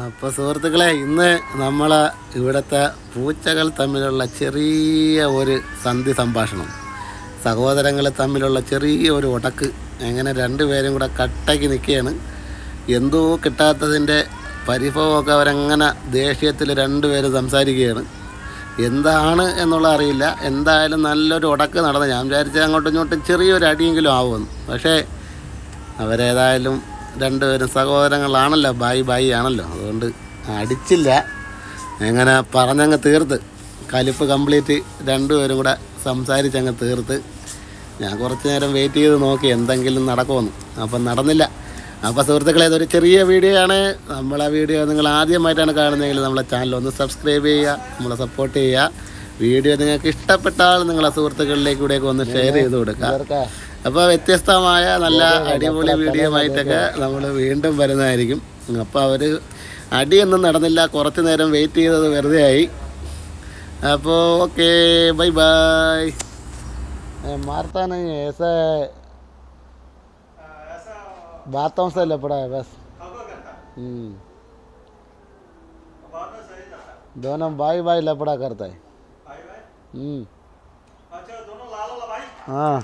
അപ്പോൾ സുഹൃത്തുക്കളെ, ഇന്ന് നമ്മൾ ഇവിടുത്തെ പൂച്ചകൾ തമ്മിലുള്ള ചെറിയ ഒരു സന്ധി സംഭാഷണം, സഹോദരങ്ങൾ തമ്മിലുള്ള ചെറിയ ഒരു ഉടക്ക്, അങ്ങനെ രണ്ടുപേരും കൂടെ കട്ടയ്ക്ക് നിൽക്കുകയാണ്. എന്തോ കിട്ടാത്തതിൻ്റെ പരിഭവമൊക്കെ അവരങ്ങനെ ദേഷ്യത്തിൽ രണ്ടുപേരും സംസാരിക്കുകയാണ്. എന്താണ് എന്നുള്ള അറിയില്ല. എന്തായാലും നല്ലൊരു ഉടക്ക് നടന്നു. ഞാൻ വിചാരിച്ചത് അങ്ങോട്ടും ഇങ്ങോട്ടും ചെറിയൊരു അടിയെങ്കിലും ആവുമെന്ന്. പക്ഷേ അവരേതായാലും രണ്ടുപേരും സഹോദരങ്ങളാണല്ലോ, ബായി ആണല്ലോ, അതുകൊണ്ട് അടിച്ചില്ല. അങ്ങനെ പറഞ്ഞങ്ങ് തീർത്ത്, കലിപ്പ് കംപ്ലീറ്റ് രണ്ടുപേരും കൂടെ സംസാരിച്ചങ്ങ് തീർത്ത്. ഞാൻ കുറച്ച് നേരം വെയിറ്റ് ചെയ്ത് നോക്കി എന്തെങ്കിലും നടക്കുമെന്ന്. അപ്പം നടന്നില്ല. അപ്പോൾ സുഹൃത്തുക്കളെ, ഇതൊരു ചെറിയ വീഡിയോ ആണ്. നമ്മളെ വീഡിയോ നിങ്ങൾ ആദ്യമായിട്ടാണ് കാണുന്നതെങ്കിൽ നമ്മളെ ചാനൽ ഒന്ന് സബ്സ്ക്രൈബ് ചെയ്യുക, നമ്മളെ സപ്പോർട്ട് ചെയ്യുക. വീഡിയോ നിങ്ങൾക്ക് ഇഷ്ടപ്പെട്ടാൽ നിങ്ങളെ സുഹൃത്തുക്കളിലേക്ക് കൂടെയൊക്കെ ഒന്ന് ഷെയർ ചെയ്ത് കൊടുക്കുക. അപ്പോൾ വ്യത്യസ്തമായ നല്ല അടിപൊളി വീഡിയോ ആയിട്ടൊക്കെ നമ്മൾ വീണ്ടും വരുന്നതായിരിക്കും. അപ്പോൾ അവർ അടിയൊന്നും നടന്നില്ല, കുറച്ച് നേരം വെയിറ്റ് ചെയ്തത് വെറുതെ ആയി. അപ്പോൾ ഓക്കെ, ബൈ ബൈ. मारता नहीं है ऐसा, बातों से लपड़ा है बस। दोनों भाई लपड़ा करता है। हाँ